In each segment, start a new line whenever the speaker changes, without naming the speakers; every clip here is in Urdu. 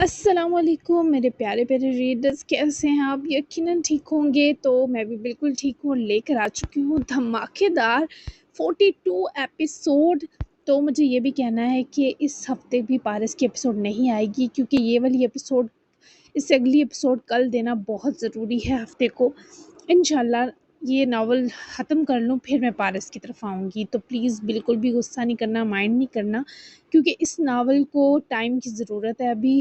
السلام علیکم میرے پیارے پیارے ریڈرز، کیسے ہیں آپ؟ یقیناً ٹھیک ہوں گے۔ تو میں بھی بالکل ٹھیک ہوں، لے کر آ چکی ہوں دھماکے دار 42 ایپیسوڈ۔ تو مجھے یہ بھی کہنا ہے کہ اس ہفتے بھی پارس کی ایپیسوڈ نہیں آئے گی، کیونکہ یہ والی ایپیسوڈ اس سے اگلی ایپیسوڈ کل دینا بہت ضروری ہے ہفتے کو۔ انشاءاللہ یہ ناول ختم کر لوں پھر میں پارس کی طرف آؤں گی، تو پلیز بالکل بھی غصہ نہیں کرنا، مائنڈ نہیں کرنا، کیونکہ اس ناول کو ٹائم کی ضرورت ہے ابھی۔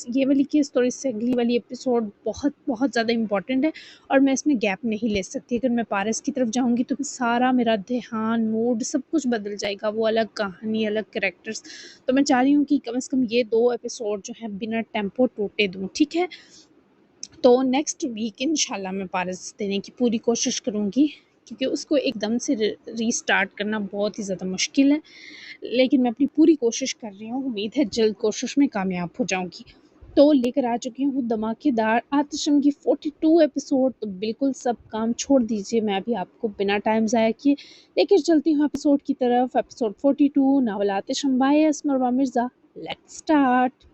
یہ والی کی اسٹوری سے اگلی والی ایپیسوڈ بہت بہت زیادہ امپورٹنٹ ہے، اور میں اس میں گیپ نہیں لے سکتی۔ اگر میں پارس کی طرف جاؤں گی تو سارا میرا دھیان، موڈ، سب کچھ بدل جائے گا، وہ الگ کہانی، الگ کریکٹرز۔ تو میں چاہ رہی ہوں کہ کم از کم یہ 2 ایپیسوڈ جو ہیں بنا ٹیمپو ٹوٹے دوں، ٹھیک ہے؟ تو نیکسٹ ویک انشاءاللہ میں پارس دینے کی پوری کوشش کروں گی، کیونکہ اس کو ایک دم سے ری سٹارٹ کرنا بہت ہی زیادہ مشکل ہے، لیکن میں اپنی پوری کوشش کر رہی ہوں۔ امید ہے جلد کوشش میں کامیاب ہو جاؤں گی۔ تو لے کر آ چکی ہوں دھماکے دار آتشم کی 42 ایپیسوڈ۔ تو بالکل سب کام چھوڑ دیجیے، میں ابھی آپ کو بنا ٹائم ضائع کیے لے کر چلتی ہوں ایپیسوڈ کی طرف۔ ایپیسوڈ 42، ناول آتشم by Asma Mirza. Let's start.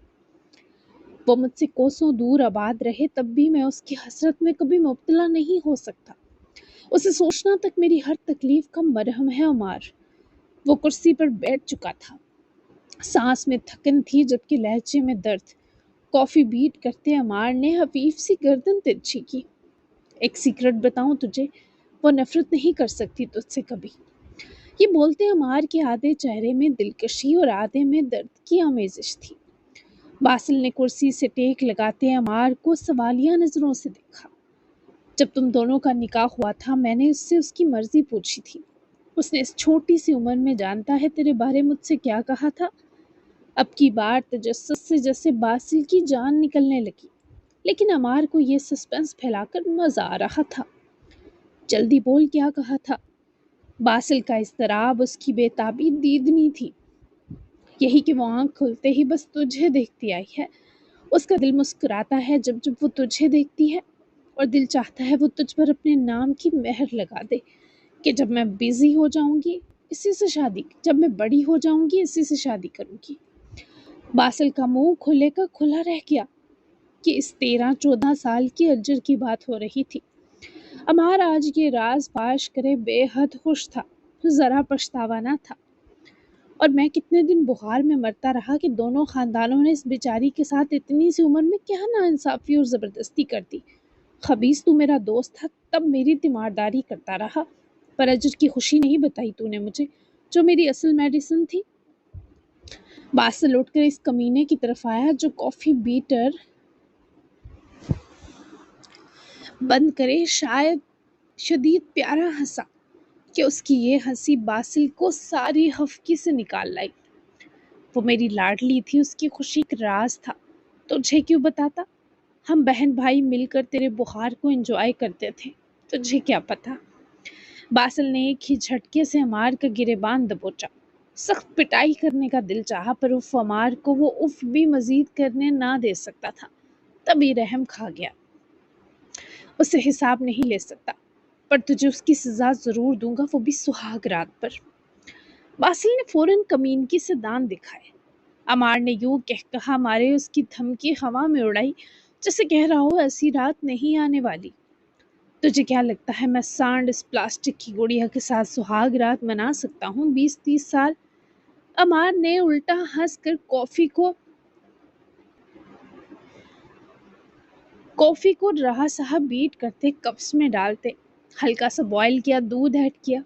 وہ مجھ سے کوسوں دور آباد رہے تب بھی میں اس کی حسرت میں کبھی مبتلا نہیں ہو سکتا۔ اسے سوچنا تک میری ہر تکلیف کا مرہم ہے عمار۔ وہ کرسی پر بیٹھ چکا تھا، سانس میں تھکن تھی جبکہ لہجے میں درد۔ کافی بیٹ کرتے عمار نے حفیف سی گردن ترچھی کی۔ ایک سیکرٹ بتاؤں تجھے، وہ نفرت نہیں کر سکتی تجھ سے کبھی۔ یہ بولتے عمار کے آدھے چہرے میں دلکشی اور آدھے میں درد کی آمیزش تھی۔ باسل نے کرسی سے ٹیک لگاتے عمار کو سوالیہ نظروں سے دیکھا۔ جب تم دونوں کا نکاح ہوا تھا میں نے اس سے اس کی مرضی پوچھی تھی۔ اس نے اس چھوٹی سی عمر میں جانتا ہے تیرے بارے مجھ سے کیا کہا تھا؟ اب کی بار تجسس سے جیسے باسل کی جان نکلنے لگی، لیکن عمار کو یہ سسپنس پھیلا کر مزہ آ رہا تھا۔ جلدی بول، کیا کہا تھا؟ باسل کا اضطراب اس کی بے تابی دیدنی تھی۔ یہی کہ وہ آنکھ کھلتے ہی بس تجھے دیکھتی آئی ہے۔ اس کا دل مسکراتا ہے جب جب وہ تجھے دیکھتی ہے، اور دل چاہتا ہے وہ تجھ پر اپنے نام کی مہر لگا دے کہ جب میں بزی ہو جاؤں گی جب میں بڑی ہو جاؤں گی اسی سے شادی کروں گی۔ باسل کا منہ کھلے کا کھلا رہ گیا کہ اس 13-14 سال کی اجر کی بات ہو رہی تھی۔ عمار آج یہ راز فاش کرے بے حد خوش تھا، ذرا پچھتاوا نہ تھا۔ اور میں کتنے دن بخار میں مرتا رہا کہ دونوں خاندانوں نے اس بیچاری کے ساتھ اتنی سی عمر میں کیا ناانصافی اور زبردستی کر دی۔ خبیث، تو میرا دوست تھا تب میری تیمارداری کرتا رہا، پر اجر کی خوشی نہیں بتائی تو نے مجھے، جو میری اصل میڈیسن تھی۔ باسل اٹھ کر اس کمینے کی طرف آیا جو کافی بیٹر بند کرے شاید شدید پیارا ہنسا کہ اس کی یہ ہنسی باسل کو ساری ہفکی سے نکال لائی۔ وہ میری لاڈلی تھی، اس کی خوشی کا راز تھا، تجھے کیوں بتاتا؟ ہم بہن بھائی مل کر تیرے بخار کو انجوائے کرتے تھے، تجھے کیا پتا؟ باسل نے ایک ہی جھٹکے سے عمار کا گریبان دبوچا۔ سخت پٹائی کرنے کا دل چاہا، پر اف عمار کو وہ اف بھی مزید کرنے نہ دے سکتا تھا، تبھی رحم کھا گیا۔ اسے حساب نہیں لے سکتا، پر تجھے اس کی سزا ضرور دوں گا، وہ بھی سہاگ رات پر۔ باسل نے فوراً کمینگی سے دان دکھائے۔ عمار نے یوں کہا مارے اس کی دھمکی ہوا میں اڑائی، جیسے کہہ رہا ہو ایسی رات نہیں آنے والی۔ تجھے کیا لگتا ہے میں سانڈ اس پلاسٹک کی گڑیا کے ساتھ سہاگ رات منا سکتا ہوں 20-30 سال؟ عمار نے الٹا ہنس کر کافی کو رہا سہا بیٹ کرتے کپس میں ڈالتے، ہلکا سا بوائل کیا، دودھ ایڈ کیا۔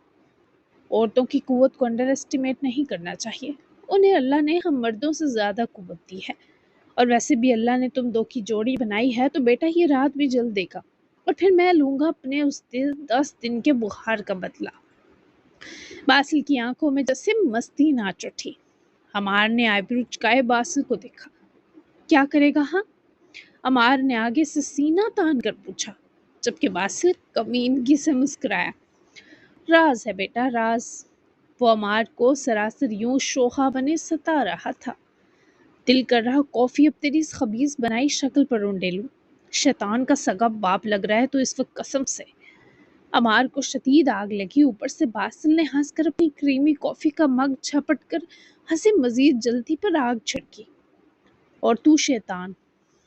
عورتوں کی قوت کو انڈر اسٹیمیٹ نہیں کرنا چاہیے، انہیں اللہ نے ہم مردوں سے زیادہ قوت دی ہے، اور ویسے بھی اللہ نے تم 2 کی جوڑی بنائی ہے تو بیٹا یہ رات بھی جل دے گا، اور پھر میں لوں گا اپنے اس 10 دن کے بخار کا بدلہ۔ باسل کی آنکھوں میں جیسے مستی ناچ اٹھی۔ عمار نے آئیبرو چکائے باسل کو دیکھا۔ کیا کرے گا ہاں؟ عمار نے آگے سے سینہ تان کر پوچھا، جبکہ باسل کمینگی سے مسکرایا۔ راز ہے بیٹا، راز۔ وہ عمار کو سراسر یوں شوخا بنے ستا رہا تھا۔ دل کر رہا کافی اب تیری اس خبیث بنائی شکل پر رونڈے لوں۔ شیطان کا سگا باپ لگ رہا ہے تو اس وقت قسم سے۔ عمار کو شدید آگ لگی، اوپر سے باسل نے ہنس کر اپنی کریمی کافی کا مگ جھپٹ کر ہنسی مزید جلدی پر آگ چھڑکی۔ اور تو شیطان،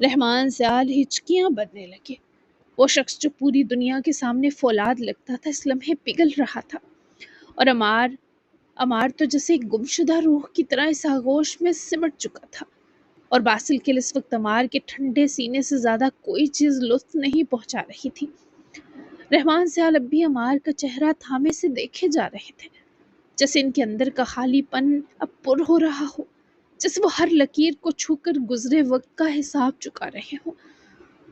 رحمان سیال ہچکیاں بننے لگے۔ وہ شخص جو پوری دنیا کے سامنے فولاد لگتا تھا اس لمحے پگھل رہا تھا، اور امار تو جیسے ایک گمشدہ روح کی طرح اس آغوش میں سمٹ چکا تھا، اور باسل کے لیے اس وقت امار کے ٹھنڈے سینے سے زیادہ کوئی چیز لطف نہیں پہنچا رہی تھی۔ رحمان سیال اب بھی امار کا چہرہ تھامے سے دیکھے جا رہے تھے، جیسے ان کے اندر کا خالی پن اب پر ہو رہا ہو، جیسے وہ ہر لکیر کو چھو کر گزرے وقت کا حساب چکا رہے ہوں۔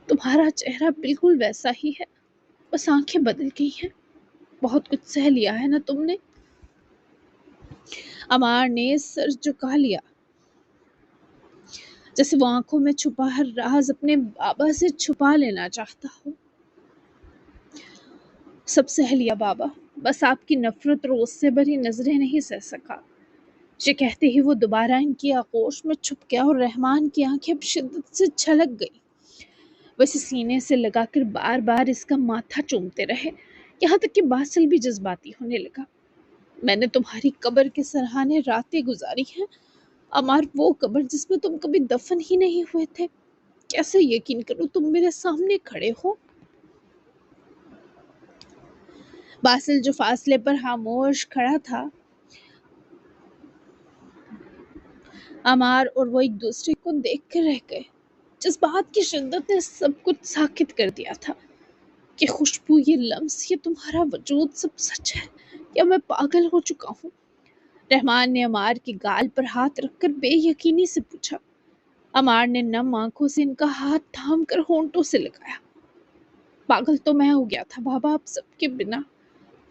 تمہارا چہرہ بالکل ویسا ہی ہے، بس آنکھیں بدل گئی ہیں۔ بہت کچھ سہ لیا ہے نا تم نے؟ امار نے سر جھکا لیا، جیسے وہ آنکھوں میں چھپا ہر راز اپنے بابا سے چھپا لینا چاہتا ہو۔ سب سہ لیا بابا، بس آپ کی نفرت اور غصے بھری نظریں نہیں سہ سکا۔ یہ کہتے ہی وہ دوبارہ ان کی آغوش میں چھپ گیا، اور رحمان کی آنکھیں اب شدت سے چھلک گئی۔ وہ اسے سینے سے لگا کر بار بار اس کا ماتھا چومتے رہے، یہاں تک کہ باسل بھی جذباتی ہونے لگا۔ میں نے تمہاری قبر کے سرحانے راتیں گزاری ہیں، امار، وہ قبر جس میں تم کبھی دفن ہی نہیں ہوئے تھے۔ کیسے یقین کروں تم میرے سامنے کھڑے ہو؟ باسل جو فاصلے پر خاموش کھڑا تھا، امار اور وہ ایک دوسرے کو دیکھ کر رہ گئے۔ جذبات کی شدت نے سب کچھ ساکت کر دیا تھا۔ یہ خوشبو، یہ لمس، یہ تمہارا وجود، سب سچ ہے یا میں پاگل ہو چکا ہوں؟ رحمان نے امار کے گال پر ہاتھ رکھ کر بے یقینی سے پوچھا۔ امار نے نم آنکھوں سے ان کا ہاتھ تھام کر ہونٹوں سے لگایا۔ پاگل تو میں ہو گیا تھا بابا، آپ سب کے بنا۔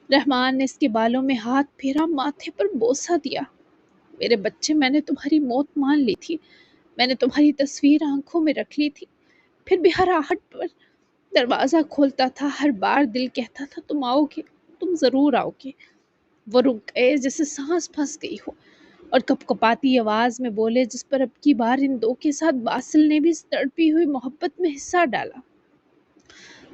رحمان نے اس کے بالوں میں ہاتھ پھیرا، ماتھے پر بوسہ دیا۔ میرے بچے، میں نے تمہاری موت مان لی تھی، میں نے تمہاری تصویر آنکھوں میں رکھ لی تھی، پھر بھی ہر آہٹ پر دروازہ کھولتا تھا، ہر بار دل کہتا تھا تم آؤ گے، تم ضرور آؤ گے۔ وہ رک گئے جیسے سانس پھنس گئی ہو، اور کپ کپاتی آواز میں بولے، جس پر اب کی بار ان دو کے ساتھ باسل نے بھی اس تڑپی ہوئی محبت میں حصہ ڈالا۔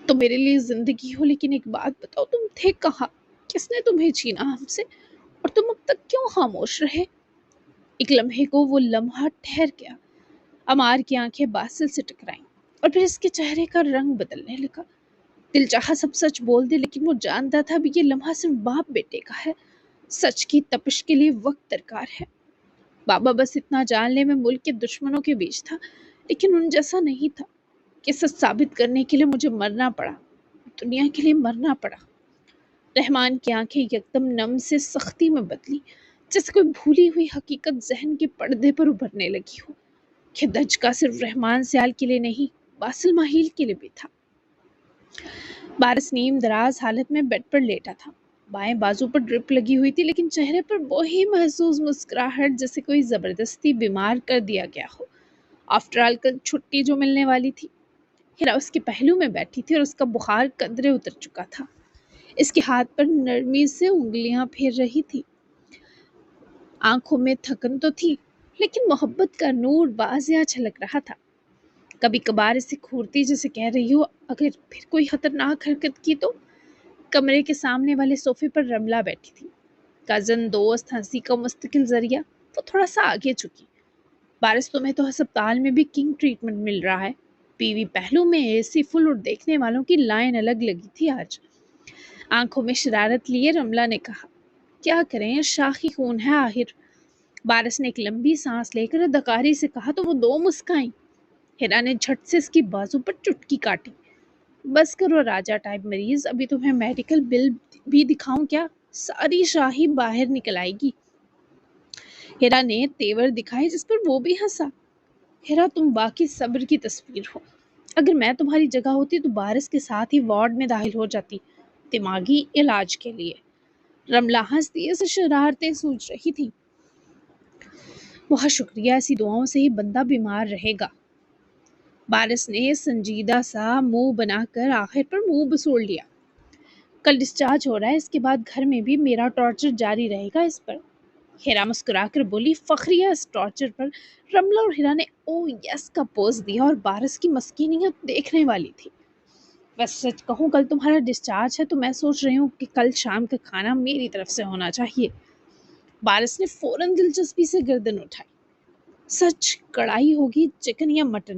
تو میرے لیے زندگی ہو، لیکن ایک بات بتاؤ، تم تھے کہاں؟ کس نے تمہیں چھینا ہم سے، اور تم اب تک کیوں خاموش رہے؟ ایک لمحے کو وہ لمحہ ٹھہر گیا۔ امار کی آنکھیں باسل سے ٹکرائیں، اور پھر اس کے چہرے کا رنگ بدلنے لگا۔ دل چاہا سب سچ بول دے، لیکن وہ جانتا تھا اب یہ لمحہ صرف باپ بیٹے کا ہے۔ سچ کی تپش کے لیے وقت درکار ہے۔ بابا، بس اتنا جان لے، میں ملک کے دشمنوں کے بیچ تھا، لیکن ان جیسا نہیں تھا۔ کہ سچ ثابت کرنے کے لیے مجھے مرنا پڑا، دنیا کے لیے مرنا پڑا۔ رحمان کی آنکھیں یکدم نم سے سختی میں بدلی، جیسے کوئی بھولی ہوئی حقیقت ذہن کے پردے پر ابھرنے لگی ہو۔ کہ دھچکا صرف رحمان سیال کے لیے نہیں، باسل ماہیل کے لیے بھی تھا۔ بارس نیم دراز حالت میں بیڈ پر لیٹا تھا، بائیں بازو پر ڈرپ لگی ہوئی تھی، لیکن چہرے پر وہی محسوس مسکراہٹ جیسے کوئی زبردستی بیمار کر دیا گیا ہو۔ آفٹر آل کل چھٹی جو ملنے والی تھی۔ ہیرا اس کے پہلو میں بیٹھی تھی، اور اس کا بخار قدرے اتر چکا تھا۔ اس کے ہاتھ پر نرمی سے انگلیاں پھیر رہی تھی۔ آنکھوں میں تھکن تو تھی، لیکن محبت کا نور بازیاں چھلک رہا تھا۔ کبھی کبھار اسے کھورتی جیسے کہہ رہی ہو، اگر پھر کوئی خطرناک حرکت کی تو۔ کمرے کے سامنے والے صوفے پر رملہ بیٹھی تھی، کزن، دوست، ہنسی کا مستقل ذریعہ۔ وہ تھوڑا سا آگے جھکی۔ بارس، تمہیں تو ہسپتال میں بھی کنگ ٹریٹمنٹ مل رہا ہے۔ پی وی پہلو میں اے سی فل، اور دیکھنے والوں کی لائن الگ لگی تھی آج۔ آنکھوں میں شرارت لیے رملہ نے کہا، کیا کریں، شاخی خون ہے آخر۔ بارس نے ایک لمبی سانس لے کر اداکاری سے کہا، تو وہ دو مسکائیں۔ ہیرا نے جھٹ سے اس کی بازو پر چٹکی کاٹی۔ بس کرو راجا ٹائپ مریض، ابھی تمہیں میڈیکل بل بھی دکھاؤں کیا؟ ساری شاہی باہر نکل آئے گی۔ ہیرا نے تیور دکھائے، جس پر وہ بھی ہنسا۔ ہیرا، تم باقی صبر کی تصویر ہو۔ اگر میں تمہاری جگہ ہوتی تو بارس کے ساتھ ہی وارڈ میں داخل ہو جاتی، دماغی علاج کے لیے۔ رملہ ہنس دی، اسے شرارتیں سوچ رہی تھی۔ بہت شکریہ، ایسی دعاؤں سے ہی بندہ بیمار رہے گا۔ بارس نے سنجیدہ سا منہ بنا کر آخر پر منہ بسوڑ لیا۔ کل ڈسچارج ہو رہا ہے، اس کے بعد گھر میں بھی میرا ٹارچر جاری رہے گا اس پر۔ ہیرا مسکرا کر بولی، فخریہ اس ٹارچر پر۔ رملہ اور ہیرا نے او یس کا پوز دیا، اور بارس کی مسکینیت دیکھنے والی تھی۔ بس سچ کہوں، کل تمہارا ڈسچارج ہے تو میں سوچ رہی ہوں کہ کل شام کا کھانا میری طرف سے ہونا چاہیے۔ بارس نے فوراً دلچسپی سے گردن اٹھائی۔ سچ؟ کڑھائی ہوگی، چکن یا مٹن؟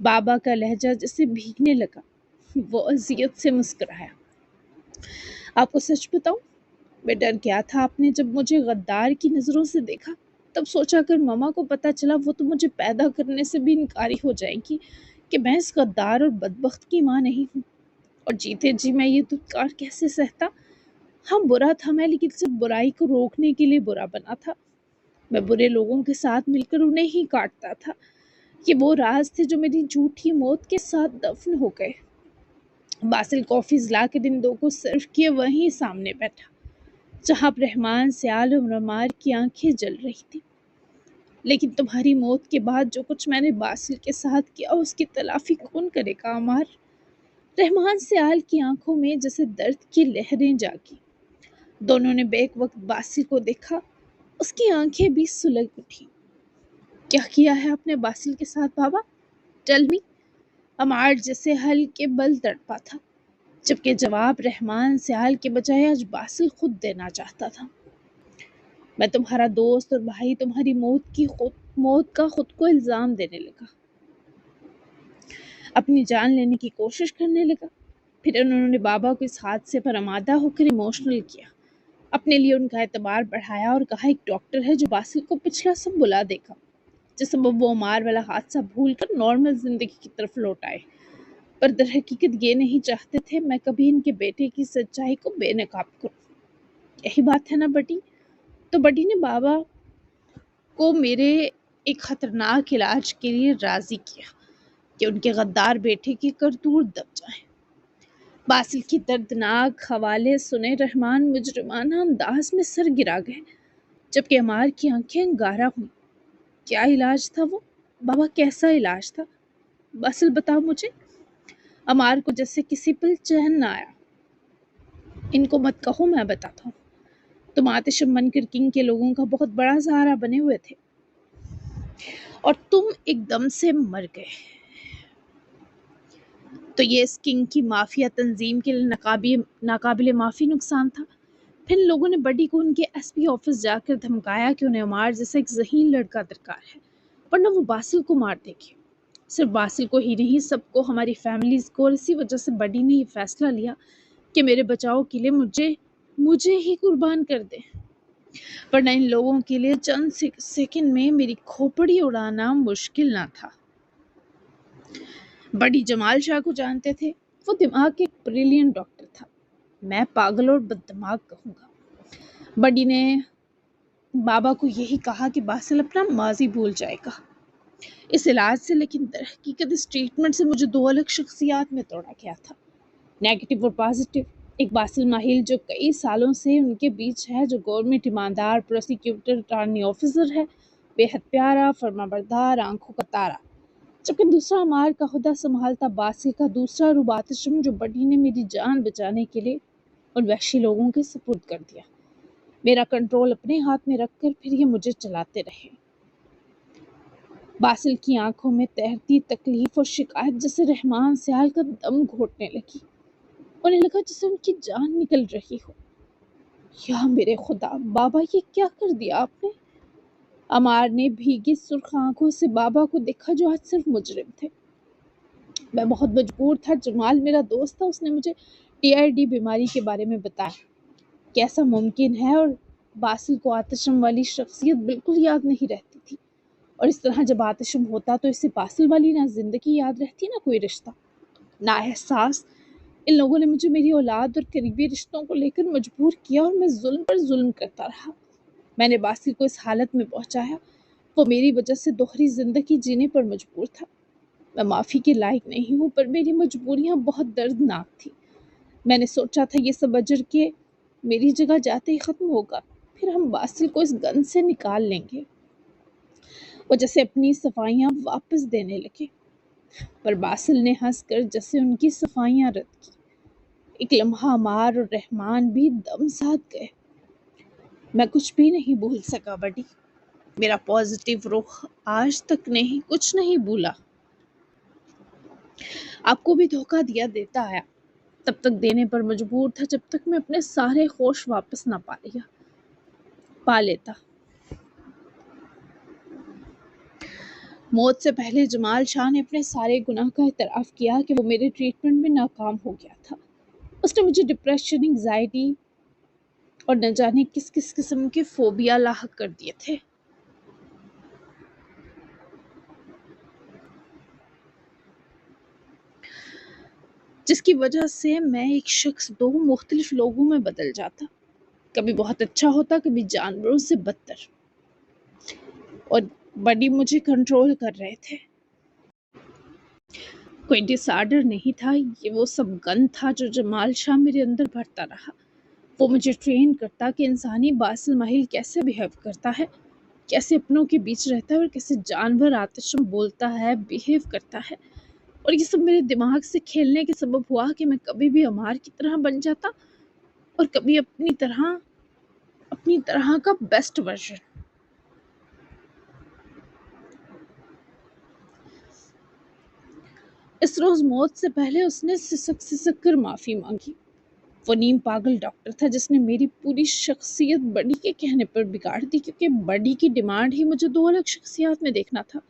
بابا کا لہجہ جیسے بھیگنے لگا، وہ اذیت سے مسکرایا۔ آپ کو سچ بتاؤں، میں ڈر گیا تھا۔ آپ نے جب مجھے غدار کی نظروں سے دیکھا تب سوچا اگر ماما کو پتہ چلا وہ تو مجھے پیدا کرنے سے بھی انکاری ہو جائے گی کہ میں اس غدار اور بدبخت کی ماں نہیں ہوں، اور جیتے جی میں یہ دھتکار کیسے سہتا۔ ہاں برا تھا میں، لیکن صرف برائی کو روکنے کے لیے برا بنا تھا۔ میں برے لوگوں کے ساتھ مل کر انہیں ہی کاٹتا تھا۔ یہ وہ راز تھے جو میری جھوٹی موت کے ساتھ دفن ہو گئے۔ باسل کافیز لا کے ان دو کو سرو کیے وہیں سامنے بیٹھا جہاں رحمان سیال اور عمار کی آنکھیں جل رہی تھی۔ لیکن تمہاری موت کے بعد جو کچھ میں نے باسل کے ساتھ کیا اس کی تلافی کون کرے گا عمار؟ رحمان سیال کی آنکھوں میں جیسے درد کی لہریں جاگی۔ دونوں نے بیک وقت باسل کو دیکھا، اس کی آنکھیں بھی سلگ اٹھی۔ کیا کیا ہے آپ نے باسل کے ساتھ بابا؟ Tell me. عمار جیسے حل کے بل تڑپا تھا، جبکہ جواب رحمان سیال کے بجائے آج باسل خود دینا چاہتا تھا۔ میں تمہارا دوست اور بھائی تمہاری موت کا خود کو الزام دینے لگا، اپنی جان لینے کی کوشش کرنے لگا۔ پھر انہوں نے بابا کو اس حادثے پر آمادہ ہو کر ایموشنل کیا، اپنے لیے ان کا اعتبار بڑھایا اور کہا ایک ڈاکٹر ہے جو باسل کو پچھلا سب بلا دے گا، جس سبب وہ عمار والا حادثہ بھول کر نارمل زندگی کی طرف لوٹ آئے۔ پر در حقیقت یہ نہیں چاہتے تھے میں کبھی ان کے بیٹے کی سچائی کو بے نقاب کروں۔ یہی بات ہے نا بٹی؟ تو بٹی نے بابا کو میرے ایک خطرناک علاج کے لیے راضی کیا کہ ان کے غدار بیٹے کی کرتوت دب جائیں۔ باسل کی دردناک حوالے سنے رحمان مجرمانہ انداز میں سر گرا گئے، جبکہ عمار کی آنکھیں انگارہ ہوئیں۔ کیا علاج تھا وہ؟ بابا کیسا علاج تھا؟ باسل بتاؤ مجھے۔ عمار کو جیسے کسی پل چین نہ آیا۔ ان کو مت کہو، میں بتاتا ہوں۔ تم آتشم منکر کنگ کے لوگوں کا بہت بڑا سہارا بنے ہوئے تھے اور تم ایک دم سے مر گئے، تو یہ اس کنگ کی مافیا تنظیم کے لیے ناقابل معافی نقصان تھا۔ پھر لوگوں نے بڈی کو ان کے ایس پی آفس جا کر دھمکایا کہ انہیں عمار جیسا ایک ذہین لڑکا درکار ہے، ورنہ وہ باسل کو مار دے گی۔ صرف باسل کو ہی نہیں، سب کو، ہماری فیملیز کو، اور اسی وجہ سے بڈی نے یہ فیصلہ لیا کہ میرے بچاؤ کے لیے مجھے ہی قربان کر دیں، ورنہ ان لوگوں کے لیے چند سیکنڈ میں میری کھوپڑی اڑانا مشکل نہ تھا۔ بڈی جمال شاہ کو جانتے تھے، وہ دماغ کے ایک بریلینٹ ڈاکٹر تھا، میں پاگل اور بددماغ کہوں گا۔ بڈی نے بابا کو یہی کہا کہ باسل اپنا ماضی بھول جائے گا اس علاج سے، لیکن در حقیقت اس ٹریٹمنٹ سے مجھے دو الگ شخصیات میں توڑا گیا تھا، نیگیٹو اور پازیٹیو۔ ایک باسل ماہل جو کئی سالوں سے ان کے بیچ ہے، جو گورنمنٹ ایماندار، پروسیکیوٹر، اٹارنی آفیسر ہے، بے حد پیارا، فرما بردار، آنکھوں کا تارا۔ جبکہ دوسرا عمار کا عہدہ سنبھالتا باسل کا دوسرا روپ آتشم، جو بڈی نے میری جان بچانے کے لیے ان وحشی لوگوں کے سپرد کر دیا، میرا کنٹرول اپنے ہاتھ میں رکھ کر پھر یہ مجھے چلاتے رہے۔ باسل کی آنکھوں میں تیرتی تکلیف اور شکایت جیسے رحمان سیال کا دم گھوٹنے لگی، انہیں لگا جیسے ان کی جان نکل رہی ہو۔ یا میرے خدا، بابا یہ کیا کر دیا آپ نے؟ عمار نے بھیگی سرخ آنکھوں سے بابا کو دیکھا جو آج صرف مجرم تھے۔ میں بہت مجبور تھا، جمال میرا دوست تھا، اس نے مجھے TID بیماری کے بارے میں بتایا کہ ایسا ممکن ہے، اور باسل کو آتشم والی شخصیت بالکل یاد نہیں رہتی تھی، اور اس طرح جب آتشم ہوتا تو اسے باسل والی نہ زندگی یاد رہتی نہ کوئی رشتہ، نہ احساس۔ ان لوگوں نے مجھے میری اولاد اور قریبی رشتوں کو لے کر مجبور کیا، اور میں ظلم پر ظلم کرتا رہا۔ میں نے باسل کو اس حالت میں پہنچایا، وہ میری وجہ سے دوہری زندگی جینے پر مجبور تھا۔ میں معافی کے لائق نہیں ہوں، پر میری مجبوریاں بہت دردناک تھیں۔ میں نے سوچا تھا یہ سب اجر کے میری جگہ جاتے ہی ختم ہوگا، پھر ہم باسل کو اس گن سے نکال لیں گے، وہ جیسے اپنی صفائیاں واپس دینے لگے۔ پر باسل نے ہنس کر جیسے ان کی صفائیاں رد کی۔ ایک لمحہ عمار اور رحمان بھی دم ساتھ گئے۔ میں کچھ بھی نہیں بھول سکا بڈی، میرا پازیٹیو رخ آج تک نہیں کچھ نہیں بھولا۔ آپ کو بھی دھوکہ دیتا آیا، تب تک دینے پر مجبور تھا جب تک میں اپنے سارے ہوش واپس نہ پا لیتا۔ موت سے پہلے جمال شاہ نے اپنے سارے گناہ کا اعتراف کیا کہ وہ میرے ٹریٹمنٹ میں ناکام ہو گیا تھا۔ اس نے مجھے ڈپریشن، انگزائٹی اور نہ جانے کس کس قسم کے فوبیا لاحق کر دیے تھے۔ جس کی وجہ سے میں ایک شخص دو مختلف لوگوں میں بدل جاتا، کبھی بہت اچھا ہوتا، کبھی جانوروں سے بدتر، اور بڈی مجھے کنٹرول کر رہے تھے۔ کوئی ڈس آرڈر نہیں تھا، یہ وہ سب گند تھا جو جمال شاہ میرے اندر بھرتا رہا۔ وہ مجھے ٹرین کرتا کہ انسانی باسل محل کیسے بیہیو کرتا ہے، کیسے اپنوں کے بیچ رہتا ہے، اور کیسے جانور آتشم بولتا ہے، بیہیو کرتا ہے۔ اور یہ سب میرے دماغ سے کھیلنے کے سبب ہوا کہ میں کبھی بھی عمار کی طرح بن جاتا اور کبھی اپنی طرح کا بیسٹ ورژن۔ اس روز موت سے پہلے اس نے سسک کر معافی مانگی۔ وہ نیم پاگل ڈاکٹر تھا جس نے میری پوری شخصیت بڈی کے کہنے پر بگاڑ دی، کیونکہ بڈی کی ڈیمانڈ ہی مجھے دو الگ شخصیات میں دیکھنا تھا۔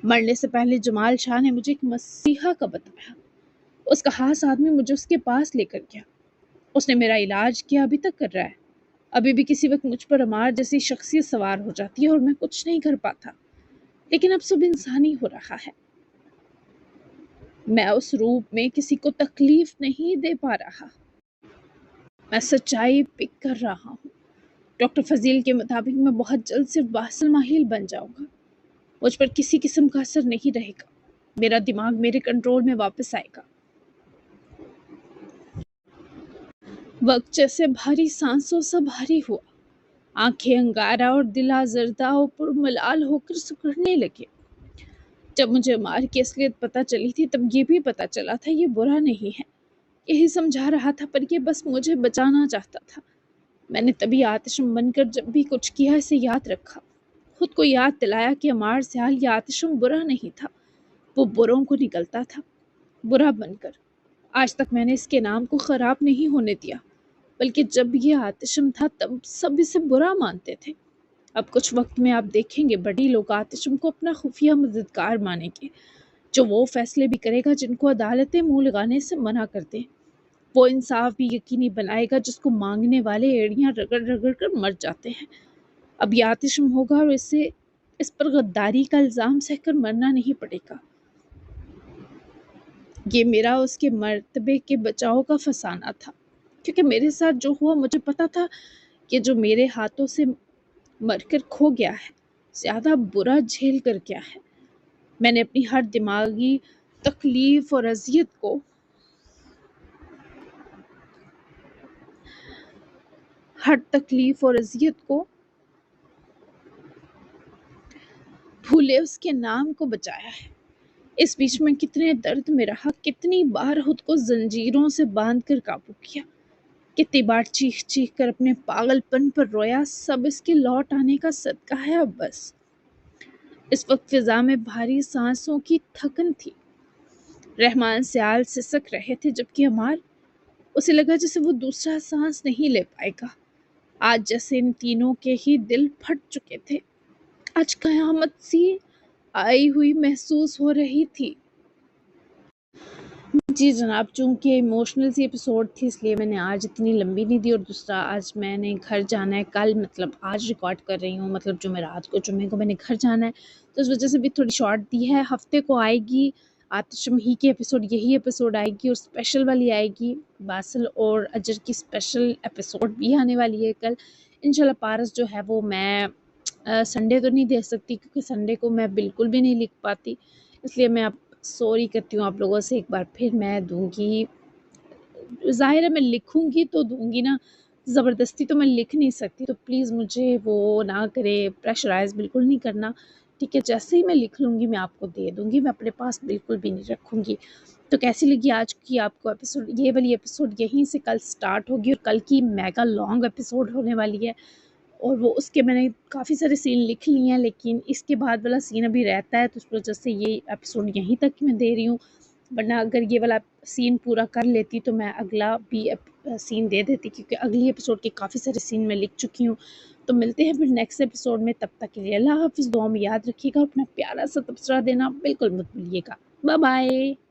مرنے سے پہلے جمال شاہ نے مجھے ایک مسیحا کا بتایا۔ اس کا خاص آدمی مجھے اس کے پاس لے کر گیا۔ اس نے میرا علاج کیا، ابھی تک کر رہا ہے۔ ابھی بھی کسی وقت مجھ پر عمار جیسی شخصیت سوار ہو جاتی ہے اور میں کچھ نہیں کر پاتا، لیکن اب سب انسانی ہو رہا ہے۔ میں اس روپ میں کسی کو تکلیف نہیں دے پا رہا، میں سچائی پک کر رہا ہوں۔ ڈاکٹر فضیل کے مطابق میں بہت جلد صرف باسل ماہل بن جاؤں گا۔ مجھ پر کسی قسم کا اثر نہیں رہے گا، میرا دماغ میرے کنٹرول میں واپس آئے گا۔ وقت جیسے بھاری سانسوں سا بھاری ہوا، آنکھیں انگارہ اور دل آزردہ اور پرملال ہو کر سکڑنے لگے۔ جب مجھے عمار کی اصلیت پتہ چلی تھی تب یہ بھی پتہ چلا تھا یہ برا نہیں ہے، یہی سمجھا رہا تھا، پر یہ بس مجھے بچانا چاہتا تھا۔ میں نے تبھی آتشم بن کر جب بھی کچھ کیا اسے یاد رکھا، خود کو یاد دلایا کہ عمار سیال یا آتشم برا نہیں تھا، وہ بروں کو نکلتا تھا، برا بن کر۔ آج تک میں نے اس کے نام کو خراب نہیں ہونے دیا، بلکہ جب یہ آتشم تھا تب سب اسے برا مانتے تھے۔ اب کچھ وقت میں آپ دیکھیں گے بڑی لوگ آتشم کو اپنا خفیہ مددگار مانیں گے، جو وہ فیصلے بھی کرے گا جن کو عدالتیں منہ لگانے سے منع کر دیں، وہ انصاف بھی یقینی بنائے گا جس کو مانگنے والے ایڑیاں رگڑ رگڑ کر مر جاتے ہیں۔ اب یہ آتشم ہوگا اور اس پر غداری کا الزام سہ کر مرنا نہیں پڑے گا۔ یہ میرا اس کے مرتبے کے بچاؤ کا فسانہ تھا، کیونکہ میرے ساتھ جو ہوا مجھے پتا تھا کہ جو میرے ہاتھوں سے مر کر کھو گیا ہے زیادہ برا جھیل کر گیا ہے۔ میں نے اپنی ہر دماغی تکلیف اور اذیت کو بھولے اس کے نام کو بچایا ہے۔ اس بیچ میں کتنے درد میں رہا، کتنی بار خود کو زنجیروں سے باندھ کر قابو کیا، کتنی بار چیخ چیخ کر اپنے پاگل پن پر رویا، سب اس کے لوٹ آنے کا صدقہ ہے اب بس۔ اس وقت فضا میں بھاری سانسوں کی تھکن تھی۔ رحمان سیال سسک رہے تھے جبکہ عمار، اسے لگا جیسے وہ دوسرا سانس نہیں لے پائے گا۔ آج جیسے ان تینوں کے ہی دل پھٹ چکے تھے، آج قیامت سی آئی ہوئی محسوس ہو رہی تھی۔ جی جناب، چونکہ ایموشنل سی ایپیسوڈ تھی اس لیے میں نے آج اتنی لمبی نہیں دی، اور دوسرا آج میں نے گھر جانا ہے، کل مطلب آج ریکارڈ کر رہی ہوں، مطلب جمعرات کو، جمعے کو میں نے گھر جانا ہے، تو اس وجہ سے بھی تھوڑی شارٹ دی ہے۔ ہفتے کو آئے گی آتشم ہی کی ایپیسوڈ، یہی ایپیسوڈ آئے گی، اور اسپیشل والی آئے گی باسل اور اجر کی اسپیشل ایپیسوڈ بھی آنے والی ہے کل انشاءاللہ۔ پارس جو ہے وہ میں سنڈے تو نہیں دے سکتی کیونکہ سنڈے کو میں بالکل بھی نہیں لکھ پاتی، اس لیے میں اب سوری کرتی ہوں آپ لوگوں سے ایک بار پھر۔ میں دوں گی، ظاہر ہے میں لکھوں گی تو دوں گی نا، زبردستی تو میں لکھ نہیں سکتی، تو پلیز مجھے وہ نہ کرے، پریشرائز بالکل نہیں کرنا، ٹھیک ہے؟ جیسے ہی میں لکھ لوں گی میں آپ کو دے دوں گی، میں اپنے پاس بالکل بھی نہیں رکھوں گی۔ تو کیسی لگی آج کی آپ کو ایپیسوڈ؟ یہ والی ایپیسوڈ یہیں سے کل سٹارٹ ہوگی، اور کل کی میگا لانگ ایپیسوڈ ہونے والی ہے، اور وہ اس کے میں نے کافی سارے سین لکھ لیے ہیں، لیکن اس کے بعد والا سین ابھی رہتا ہے، تو اس وجہ سے یہ ایپیسوڈ یہیں تک میں دے رہی ہوں، ورنہ اگر یہ والا سین پورا کر لیتی تو میں اگلا بھی سین دے دیتی، کیونکہ اگلی ایپیسوڈ کے کافی سارے سین میں لکھ چکی ہوں، تو ملتے ہیں پھر نیکسٹ ایپیسوڈ میں، تب تک کے لیے اللہ حافظ، دعا میں یاد رکھیے گا، اپنا پیارا سا تبصرہ دینا بالکل مت بھولیے گا، بائے بائے۔